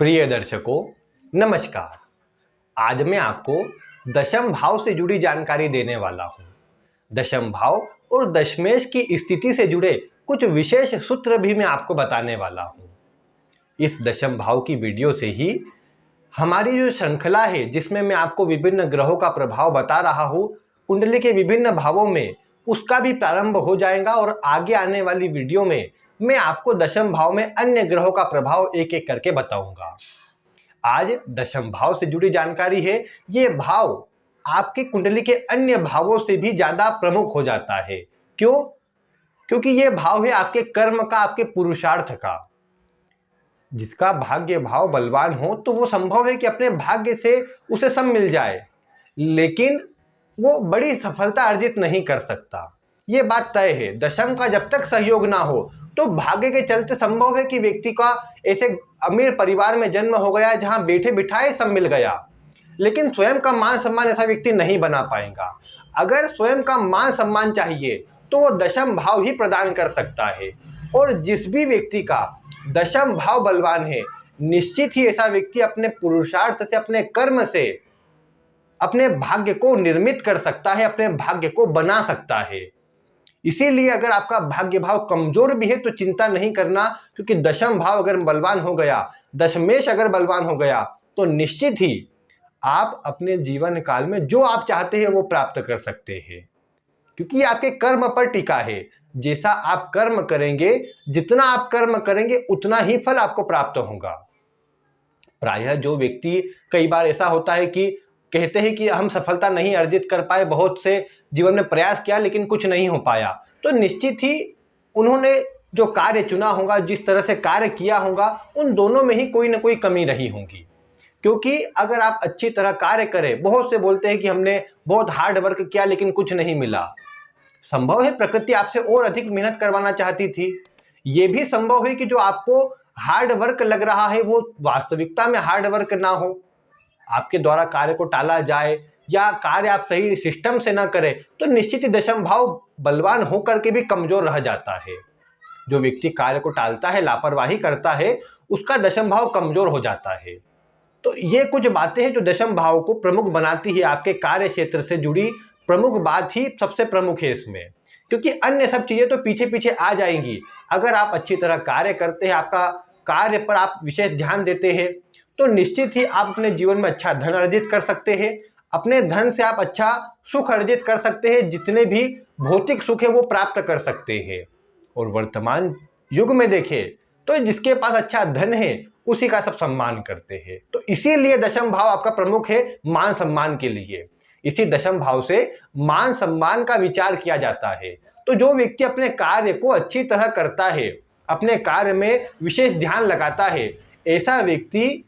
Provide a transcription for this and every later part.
प्रिय दर्शकों, नमस्कार। आज मैं आपको दशम भाव से जुड़ी जानकारी देने वाला हूँ। दशम भाव और दशमेश की स्थिति से जुड़े कुछ विशेष सूत्र भी मैं आपको बताने वाला हूँ। इस दशम भाव की वीडियो से ही हमारी जो श्रृंखला है, जिसमें मैं आपको विभिन्न ग्रहों का प्रभाव बता रहा हूँ कुंडली के विभिन्न भावों में, उसका भी प्रारंभ हो जाएगा और आगे आने वाली वीडियो में मैं आपको दशम भाव में अन्य ग्रहों का प्रभाव एक एक करके बताऊंगा। आज दशम भाव से जुड़ी जानकारी है। ये भाव आपकी कुंडली के अन्य भावों से भी ज्यादा प्रमुख हो जाता है। क्यों? क्योंकि ये भाव है आपके कर्म का, आपके पुरुषार्थ का। जिसका भाग्य भाव बलवान हो तो वो संभव है कि अपने भाग्य से उसे सब मिल जाए, लेकिन वो बड़ी सफलता अर्जित नहीं कर सकता। ये बात तय है। दशम का जब तक सहयोग ना हो तो भाग्य के चलते संभव है कि व्यक्ति का ऐसे अमीर परिवार में जन्म हो गया जहां बैठे बिठाए सब मिल गया, लेकिन स्वयं का मान सम्मान ऐसा व्यक्ति नहीं बना पाएगा। अगर स्वयं का मान सम्मान चाहिए तो वो दशम भाव ही प्रदान कर सकता है। और जिस भी व्यक्ति का दशम भाव बलवान है, निश्चित ही ऐसा व्यक्ति अपने पुरुषार्थ से, अपने कर्म से अपने भाग्य को निर्मित कर सकता है, अपने भाग्य को बना सकता है। इसीलिए अगर आपका भाग्य भाव कमजोर भी है तो चिंता नहीं करना, क्योंकि दशम भाव अगर बलवान हो गया, दशमेश अगर बलवान हो गया, तो निश्चित ही आप अपने जीवन काल में जो आप चाहते हैं वो प्राप्त कर सकते हैं, क्योंकि ये आपके कर्म पर टिका है। जैसा आप कर्म करेंगे, जितना आप कर्म करेंगे उतना ही फल आपको प्राप्त होगा। प्रायः जो व्यक्ति, कई बार ऐसा होता है कि कहते हैं कि हम सफलता नहीं अर्जित कर पाए, बहुत से जीवन में प्रयास किया लेकिन कुछ नहीं हो पाया, तो निश्चित ही उन्होंने जो कार्य चुना होगा, जिस तरह से कार्य किया होगा, उन दोनों में ही कोई ना कोई कमी रही होगी। क्योंकि अगर आप अच्छी तरह कार्य करें, बहुत से बोलते हैं कि हमने बहुत हार्ड वर्क किया लेकिन कुछ नहीं मिला। संभव है प्रकृति आपसे और अधिक मेहनत करवाना चाहती थी। ये भी संभव है कि जो आपको हार्ड वर्क लग रहा है वो वास्तविकता में हार्ड वर्क ना हो, आपके द्वारा कार्य को टाला जाए या कार्य आप सही सिस्टम से ना करें, तो निश्चित ही दशम भाव बलवान होकर के भी कमजोर रह जाता है। जो व्यक्ति कार्य को टालता है, लापरवाही करता है, उसका दशम भाव कमजोर हो जाता है। तो ये कुछ बातें हैं जो दशम भाव को प्रमुख बनाती है। आपके कार्य क्षेत्र से जुड़ी प्रमुख बात ही सबसे प्रमुख है इसमें, क्योंकि अन्य सब चीजें तो पीछे पीछे आ जाएंगी। अगर आप अच्छी तरह कार्य करते हैं, आपका कार्य पर आप विशेष ध्यान देते हैं, तो निश्चित ही आप अपने जीवन में अच्छा धन अर्जित कर सकते हैं। अपने धन से आप अच्छा सुख अर्जित कर सकते हैं, जितने भी भौतिक सुख है वो प्राप्त कर सकते हैं। और वर्तमान युग में देखें तो जिसके पास अच्छा धन है उसी का सब सम्मान करते हैं। तो इसीलिए दशम भाव आपका प्रमुख है मान सम्मान के लिए। इसी दशम भाव से मान सम्मान का विचार किया जाता है। तो जो व्यक्ति अपने कार्य को अच्छी तरह करता है, अपने कार्य में विशेष ध्यान लगाता है, ऐसा व्यक्ति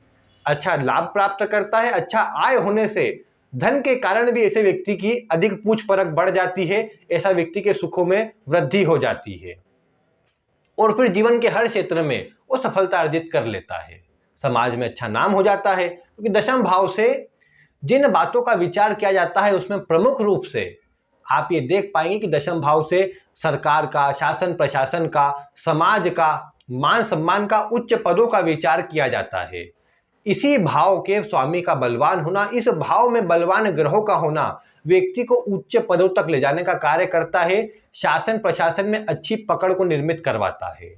अच्छा लाभ प्राप्त करता है। अच्छा आय होने से धन के कारण भी ऐसे व्यक्ति की अधिक पूछ परख बढ़ जाती है। ऐसा व्यक्ति के सुखों में वृद्धि हो जाती है और फिर जीवन के हर क्षेत्र में वो सफलता अर्जित कर लेता है। समाज में अच्छा नाम हो जाता है, क्योंकि दशम भाव से जिन बातों का विचार किया जाता है उसमें प्रमुख रूप से आप ये देख पाएंगे कि दशम भाव से सरकार का, शासन प्रशासन का, समाज का, मान सम्मान का, उच्च पदों का विचार किया जाता है। इसी भाव के स्वामी का बलवान होना, इस भाव में बलवान ग्रहों का होना व्यक्ति को उच्च पदों तक ले जाने का कार्य करता है। शासन प्रशासन में अच्छी पकड़ को निर्मित करवाता है।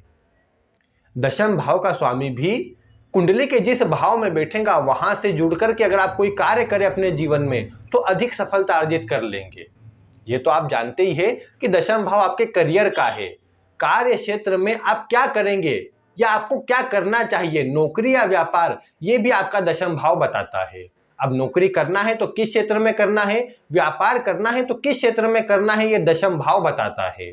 दशम भाव का स्वामी भी कुंडली के जिस भाव में बैठेगा, वहां से जुड़ करके अगर आप कोई कार्य करें अपने जीवन में तो अधिक सफलता अर्जित कर लेंगे। ये तो आप जानते ही है कि दशम भाव आपके करियर का है। कार्य क्षेत्र में आप क्या करेंगे या आपको क्या करना चाहिए, नौकरी या व्यापार, ये भी आपका दशम भाव बताता है। अब नौकरी करना है तो किस क्षेत्र में करना है, व्यापार करना है तो किस क्षेत्र में करना है, ये दशम भाव बताता है।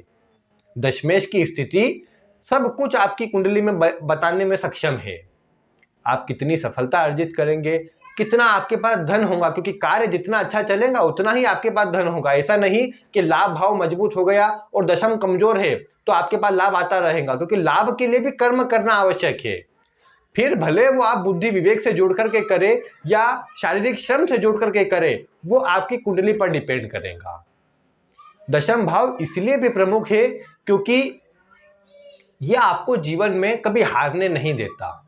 दशमेश की स्थिति सब कुछ आपकी कुंडली में बताने में सक्षम है। आप कितनी सफलता अर्जित करेंगे, कितना आपके पास धन होगा, क्योंकि कार्य जितना अच्छा चलेगा उतना ही आपके पास धन होगा। ऐसा नहीं कि लाभ भाव मजबूत हो गया और दशम कमजोर है तो आपके पास लाभ आता रहेगा, क्योंकि लाभ के लिए भी कर्म करना आवश्यक है। फिर भले वो आप बुद्धि विवेक से जोड़ करके करें या शारीरिक श्रम से जोड़ करके करें, वो आपकी कुंडली पर डिपेंड करेगा। दशम भाव इसलिए भी प्रमुख है क्योंकि यह आपको जीवन में कभी हारने नहीं देता।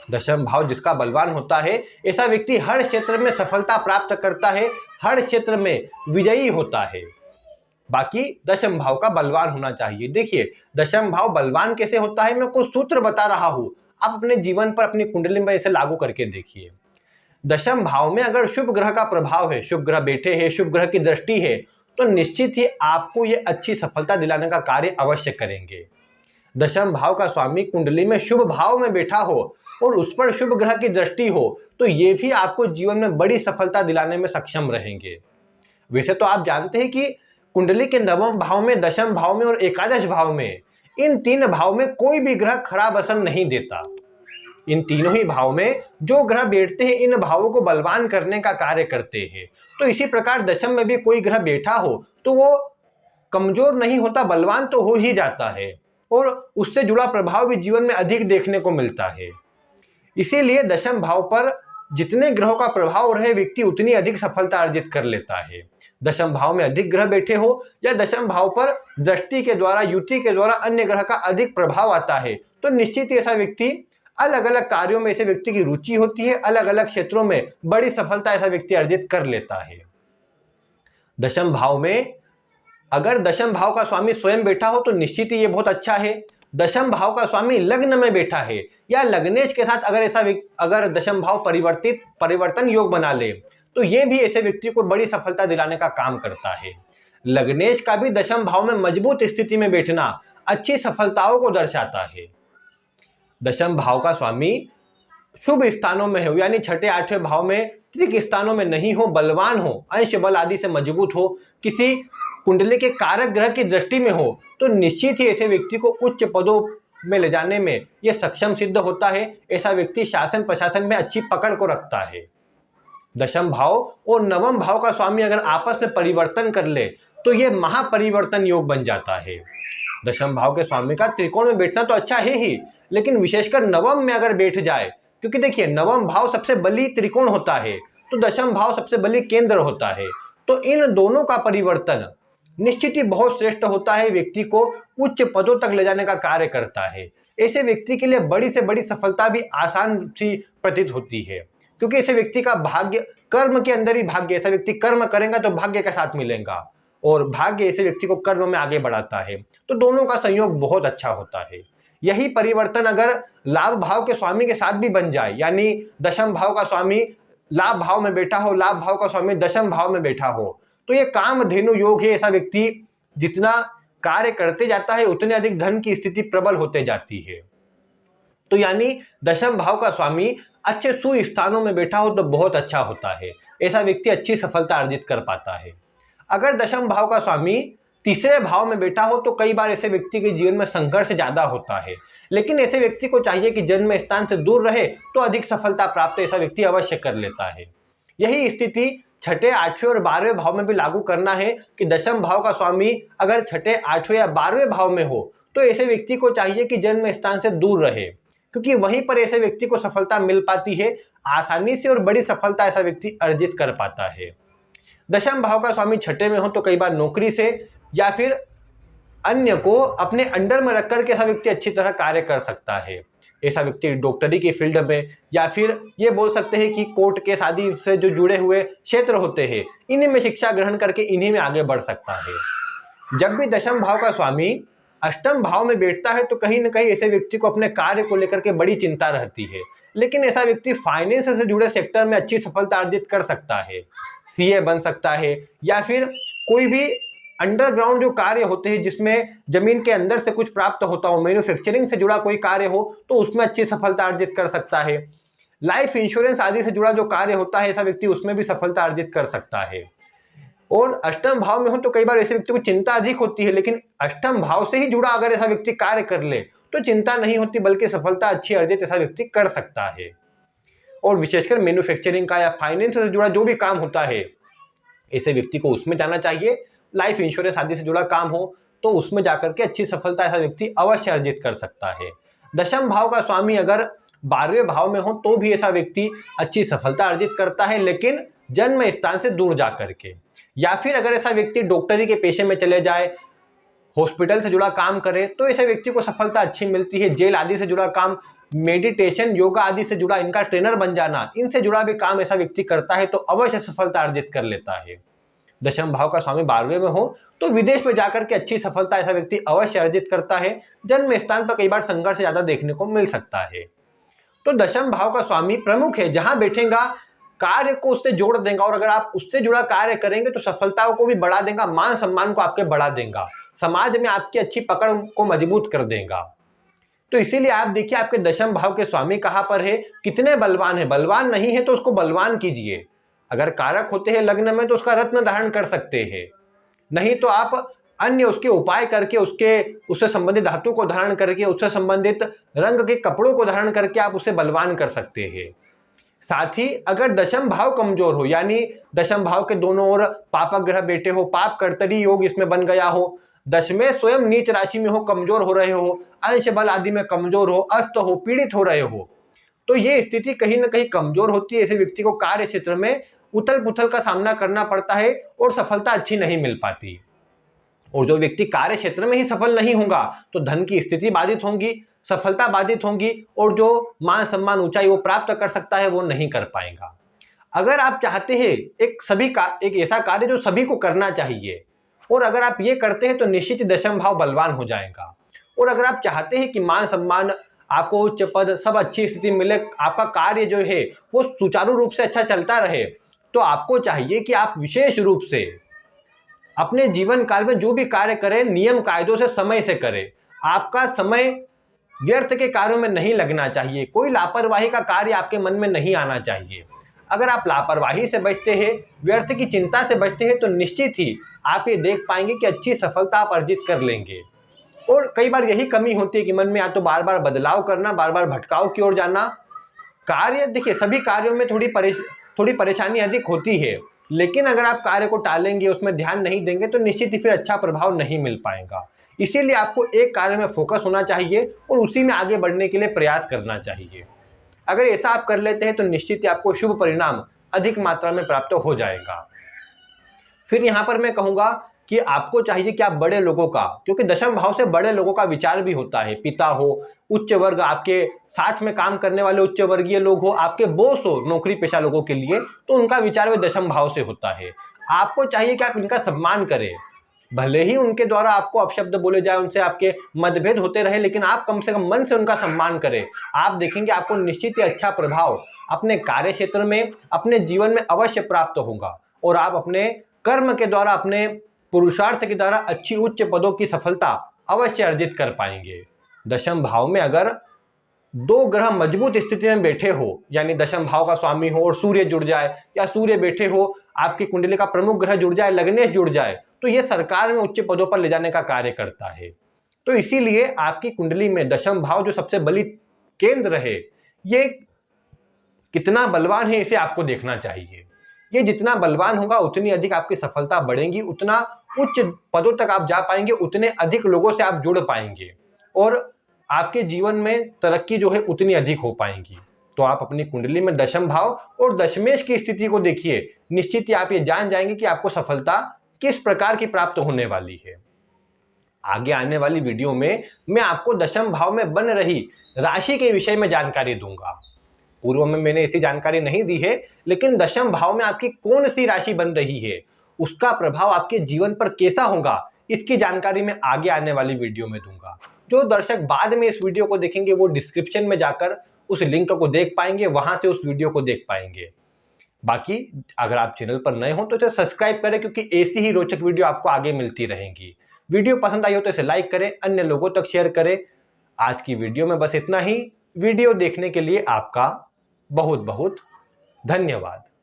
दशम भाव जिसका बलवान होता है, ऐसा व्यक्ति हर क्षेत्र में सफलता प्राप्त करता है, हर क्षेत्र में विजयी होता है। बाकी दशम भाव का बलवान होना चाहिए। देखिए दशम भाव बलवान कैसे होता है, मैं कुछ सूत्र बता रहा हूं, आप अपने जीवन पर, अपनी कुंडली में इसे लागू करके देखिए। दशम भाव में अगर शुभ ग्रह का प्रभाव है, शुभ ग्रह बैठे हैं, शुभ ग्रह की दृष्टि है, तो निश्चित ही आपको ये अच्छी सफलता दिलाने का कार्य अवश्य करेंगे। दशम भाव का स्वामी कुंडली में शुभ भाव में बैठा हो और उस पर शुभ ग्रह की दृष्टि हो तो ये भी आपको जीवन में बड़ी सफलता दिलाने में सक्षम रहेंगे। वैसे तो आप जानते हैं कि कुंडली के नवम भाव में, दशम भाव में और एकादश भाव में, इन तीन भाव में कोई भी ग्रह खराब असर नहीं देता। इन तीनों ही भाव में जो ग्रह बैठते हैं इन भावों को बलवान करने का कार्य करते हैं। तो इसी प्रकार दशम में भी कोई ग्रह बैठा हो तो वो कमजोर नहीं होता, बलवान तो हो ही जाता है और उससे जुड़ा प्रभाव भी जीवन में अधिक देखने को मिलता है। इसीलिए दशम भाव पर जितने ग्रहों का प्रभाव रहे व्यक्ति उतनी अधिक सफलता अर्जित कर लेता है। दशम भाव में अधिक ग्रह बैठे हो या दशम भाव पर दृष्टि के द्वारा, युति के द्वारा अन्य ग्रह का अधिक प्रभाव आता है तो निश्चित ही ऐसा व्यक्ति, अलग अलग कार्यों में ऐसे व्यक्ति की रुचि होती है, अलग अलग क्षेत्रों में बड़ी सफलता ऐसा व्यक्ति अर्जित कर लेता है। दशम भाव में अगर दशम भाव का स्वामी स्वयं बैठा हो तो निश्चित ही ये बहुत अच्छा है। दशम भाव का स्वामी लग्न में बैठा है या लग्नेश के साथ अगर दशम भाव परिवर्तन योग बना ले तो ये भी ऐसे व्यक्ति को बड़ी सफलता दिलाने का काम करता है। लग्नेश का भी दशम भाव में मजबूत स्थिति में बैठना अच्छी सफलताओं को दर्शाता है। दशम भाव का स्वामी शुभ स्थानों में हो यानी छठे आठवें भाव में त्रिक स्थानों में नहीं हो, बलवान हो, अंश बल आदि से मजबूत हो, किसी कुंडली के कारक ग्रह की दृष्टि में हो तो निश्चित ही ऐसे व्यक्ति को उच्च पदों में ले जाने में यह सक्षम सिद्ध होता है। ऐसा व्यक्ति शासन प्रशासन में अच्छी पकड़ को रखता है। दशम भाव और नवम भाव का स्वामी अगर आपस में परिवर्तन कर ले तो यह महापरिवर्तन योग बन जाता है। दशम भाव के स्वामी का त्रिकोण में बैठना तो अच्छा है ही, लेकिन विशेषकर नवम में अगर बैठ जाए, क्योंकि देखिए नवम भाव सबसे बली त्रिकोण होता है तो दशम भाव सबसे बली केंद्र होता है, तो इन दोनों का परिवर्तन निश्चित ही बहुत श्रेष्ठ होता है, व्यक्ति को उच्च पदों तक ले जाने का कार्य करता है। ऐसे व्यक्ति के लिए बड़ी से बड़ी सफलता भी आसान सी प्रतीत होती है, क्योंकि ऐसे व्यक्ति का भाग्य कर्म के अंदर ही भाग्य, ऐसा व्यक्ति कर्म करेगा तो भाग्य के साथ मिलेगा और भाग्य ऐसे व्यक्ति को कर्म में आगे बढ़ाता है, तो दोनों का संयोग बहुत अच्छा होता है। यही परिवर्तन अगर लाभ भाव के स्वामी के साथ भी बन जाए, यानी दशम भाव का स्वामी लाभ भाव में बैठा हो, लाभ भाव का स्वामी दशम भाव में बैठा हो, तो ये कामधेनु योग है। ऐसा व्यक्ति जितना कार्य करते जाता है उतने अधिक धन की स्थिति प्रबल होते जाती है। तो यानी दशम भाव का स्वामी अच्छे सुस्थानों में बैठा हो तो बहुत अच्छा होता है, ऐसा व्यक्ति अच्छी सफलता अर्जित कर पाता है। अगर दशम भाव का स्वामी तीसरे भाव में बैठा हो तो कई बार ऐसे व्यक्ति के जीवन में संघर्ष ज्यादा होता है, लेकिन ऐसे व्यक्ति को चाहिए कि जन्म स्थान से दूर रहे तो अधिक सफलता प्राप्त ऐसा व्यक्ति अवश्य कर लेता है। यही स्थिति छठे, आठवें और 12वें भाव में भी लागू करना है कि दशम भाव का स्वामी अगर छठे, आठवें या 12वें भाव में हो तो ऐसे व्यक्ति को चाहिए कि जन्म स्थान से दूर रहे, क्योंकि वहीं पर ऐसे व्यक्ति को सफलता मिल पाती है आसानी से और बड़ी सफलता ऐसा व्यक्ति अर्जित कर पाता है। दशम भाव का स्वामी छठे में हो तो कई बार नौकरी से या फिर अन्य को अपने अंडर में रख करके ऐसा व्यक्ति अच्छी तरह कार्य कर सकता है। ऐसा व्यक्ति डॉक्टरी की फील्ड में या फिर ये बोल सकते हैं कि कोर्ट केस आदि से जो जुड़े हुए क्षेत्र होते हैं इन्हीं में शिक्षा ग्रहण करके इन्हीं में आगे बढ़ सकता है। जब भी दशम भाव का स्वामी अष्टम भाव में बैठता है तो कहीं ना कहीं ऐसे व्यक्ति को अपने कार्य को लेकर के बड़ी चिंता रहती है, लेकिन ऐसा व्यक्ति फाइनेंस से जुड़े सेक्टर में अच्छी सफलता अर्जित कर सकता है। सीए बन सकता है या फिर कोई भी अंडरग्राउंड जो कार्य होते हैं जिसमें जमीन के अंदर से कुछ प्राप्त होता हो, मैन्युफैक्चरिंग से जुड़ा कोई कार्य हो तो उसमें अच्छी सफलता अर्जित कर सकता है। लाइफ इंश्योरेंस आदि से जुड़ा जो कार्य होता है ऐसा व्यक्ति उसमें भी सफलता अर्जित कर सकता है। और अष्टम भाव में हो तो कई बार ऐसे व्यक्ति को चिंता अधिक होती है, लेकिन अष्टम भाव से ही जुड़ा अगर ऐसा व्यक्ति कार्य कर ले तो चिंता नहीं होती, बल्कि सफलता अच्छी अर्जित ऐसा व्यक्ति कर सकता है। और विशेषकर मैन्युफैक्चरिंग का या फाइनेंस से जुड़ा जो भी काम होता है ऐसे व्यक्ति को उसमें जाना चाहिए। लाइफ इंश्योरेंस आदि से जुड़ा काम हो तो उसमें जाकर के अच्छी सफलता ऐसा व्यक्ति अवश्य अर्जित कर सकता है। दशम भाव का स्वामी अगर 12वें भाव में हो तो भी ऐसा व्यक्ति अच्छी सफलता अर्जित करता है, लेकिन जन्म स्थान से दूर जा करके। या फिर अगर ऐसा व्यक्ति डॉक्टरी के पेशे में चले जाए, हॉस्पिटल से जुड़ा काम करे तो ऐसे व्यक्ति को सफलता अच्छी मिलती है। जेल आदि से जुड़ा काम मेडिटेशन, योगा आदि से जुड़ा, इनका ट्रेनर बन जाना, इनसे जुड़ा भी काम ऐसा व्यक्ति करता है तो अवश्य सफलता अर्जित कर लेता है। दशम भाव का स्वामी 12वें में हो तो विदेश में जाकर के अच्छी सफलता ऐसा व्यक्ति अवश्य अर्जित करता है। जन्म स्थान पर कई बार संघर्ष ज्यादा देखने को मिल सकता है। तो दशम भाव का स्वामी प्रमुख है, जहां बैठेगा कार्य को उससे जोड़ देगा, और अगर आप उससे जुड़ा कार्य करेंगे तो सफलताओं को भी बढ़ा देगा, मान सम्मान को आपके बढ़ा देगा, समाज में आपकी अच्छी पकड़ को मजबूत कर देगा। तो इसीलिए आप देखिए आपके दशम भाव के स्वामी कहां पर है, कितने बलवान है। बलवान नहीं है तो उसको बलवान कीजिए। अगर कारक होते हैं लग्न में तो उसका रत्न धारण कर सकते हैं, नहीं तो आप अन्य उसके उपाय करके, उससे संबंधित धातु को धारण करके, उससे संबंधित रंग के कपड़ों को धारण करके आप उसे बलवान कर सकते हैं। साथ ही अगर दशम भाव कमजोर हो, यानी दशम भाव के दोनों ओर पापक ग्रह बैठे हो, पाप कर्तरी योग इसमें बन गया हो, दशमें स्वयं नीच राशि में हो, कमजोर हो रहे हो, अंश बल आदि में कमजोर हो, अस्त हो, पीड़ित हो रहे हो, तो ये स्थिति कहीं ना कहीं कमजोर होती है। ऐसे व्यक्ति को कार्य क्षेत्र में उथल पुथल का सामना करना पड़ता है और सफलता अच्छी नहीं मिल पाती। और जो व्यक्ति कार्य क्षेत्र में ही सफल नहीं होगा तो धन की स्थिति बाधित होगी, सफलता बाधित होगी, और जो मान सम्मान ऊंचाई वो प्राप्त कर सकता है वो नहीं कर पाएगा। अगर आप चाहते हैं एक ऐसा कार्य जो सभी को करना चाहिए, और अगर आप ये करते हैं तो निश्चित दशम भाव बलवान हो जाएगा। और अगर आप चाहते हैं कि मान सम्मान, आपको उच्च पद, सब अच्छी स्थिति मिले, आपका कार्य जो है वो सुचारू रूप से अच्छा चलता रहे, तो आपको चाहिए कि आप विशेष रूप से अपने जीवन काल में जो भी कार्य करें नियम कायदों से, समय से करें। आपका समय व्यर्थ के कार्यों में नहीं लगना चाहिए, कोई लापरवाही का कार्य आपके मन में नहीं आना चाहिए। अगर आप लापरवाही से बचते हैं, व्यर्थ की चिंता से बचते हैं, तो निश्चित ही आप ये देख पाएंगे कि अच्छी सफलता आप अर्जित कर लेंगे। और कई बार यही कमी होती है कि मन में या तो बार बार बदलाव करना, बार बार भटकाव की ओर जाना। कार्य देखिए, सभी कार्यों में थोड़ी परेशानी अधिक होती है, लेकिन अगर आप कार्य को टालेंगे, उसमें ध्यान नहीं देंगे तो निश्चित ही फिर अच्छा प्रभाव नहीं मिल पाएगा। इसीलिए आपको एक कार्य में फोकस होना चाहिए और उसी में आगे बढ़ने के लिए प्रयास करना चाहिए। अगर ऐसा आप कर लेते हैं तो निश्चित ही आपको शुभ परिणाम अधिक मात्रा में प्राप्त हो जाएगा। फिर यहां पर मैं कहूंगा कि आपको चाहिए कि आप बड़े लोगों का, क्योंकि दशम भाव से बड़े लोगों का विचार भी होता है, पिता हो, उच्च वर्ग, आपके साथ में काम करने वाले उच्च वर्गीय लोग हो, आपके बॉस हो नौकरी पेशा लोगों के लिए, तो उनका विचार भी दशम भाव से होता है। आपको चाहिए कि आप इनका सम्मान करें, भले ही उनके द्वारा आपको अपशब्द बोले जाए, उनसे आपके मतभेद होते रहे, लेकिन आप कम से कम मन से उनका सम्मान करें। आप देखेंगे आपको निश्चित ही अच्छा प्रभाव अपने कार्य क्षेत्र में, अपने जीवन में अवश्य प्राप्त होगा, और आप अपने कर्म के द्वारा, अपने पुरुषार्थ के द्वारा अच्छी उच्च पदों की सफलता अवश्य अर्जित कर पाएंगे। दशम भाव में अगर दो ग्रह मजबूत स्थिति में बैठे हो, यानी दशम भाव का स्वामी हो और सूर्य जुड़ जाए, या सूर्य बैठे हो, आपकी कुंडली का प्रमुख ग्रह जुड़ जाए, लग्नेश जुड़ जाए, तो यह सरकार में उच्च पदों पर ले जाने का कार्य करता है। तो इसीलिए आपकी कुंडली में दशम भाव जो सबसे बली केंद्र है, ये कितना बलवान है इसे आपको देखना चाहिए। ये जितना बलवान होगा उतनी अधिक आपकी सफलता बढ़ेगी, उतना उच्च पदों तक आप जा पाएंगे, उतने अधिक लोगों से आप जुड़ पाएंगे, और आपके जीवन में तरक्की जो है उतनी अधिक हो पाएगी। तो आप अपनी कुंडली में दशम भाव और दशमेश की स्थिति को देखिए, निश्चित ही आप ये जान जाएंगे कि आपको सफलता किस प्रकार की प्राप्त होने वाली है। आगे आने वाली वीडियो में मैं आपको दशम भाव में बन रही राशि के विषय में जानकारी दूंगा। पूर्व में मैंने ऐसी जानकारी नहीं दी है, लेकिन दशम भाव में आपकी कौन सी राशि बन रही है, उसका प्रभाव आपके जीवन पर कैसा होगा, इसकी जानकारी मैं आगे आने वाली वीडियो में दूंगा। जो दर्शक बाद में इस वीडियो को देखेंगे वो डिस्क्रिप्शन में जाकर उस लिंक को देख पाएंगे, वहां से उस वीडियो को देख पाएंगे। बाकी अगर आप चैनल पर नए हो तो इसे सब्सक्राइब करें, क्योंकि ऐसी ही रोचक वीडियो आपको आगे मिलती रहेंगी। वीडियो पसंद आई हो तो इसे लाइक करें, अन्य लोगों तक शेयर करें। आज की वीडियो में बस इतना ही। वीडियो देखने के लिए आपका बहुत बहुत धन्यवाद।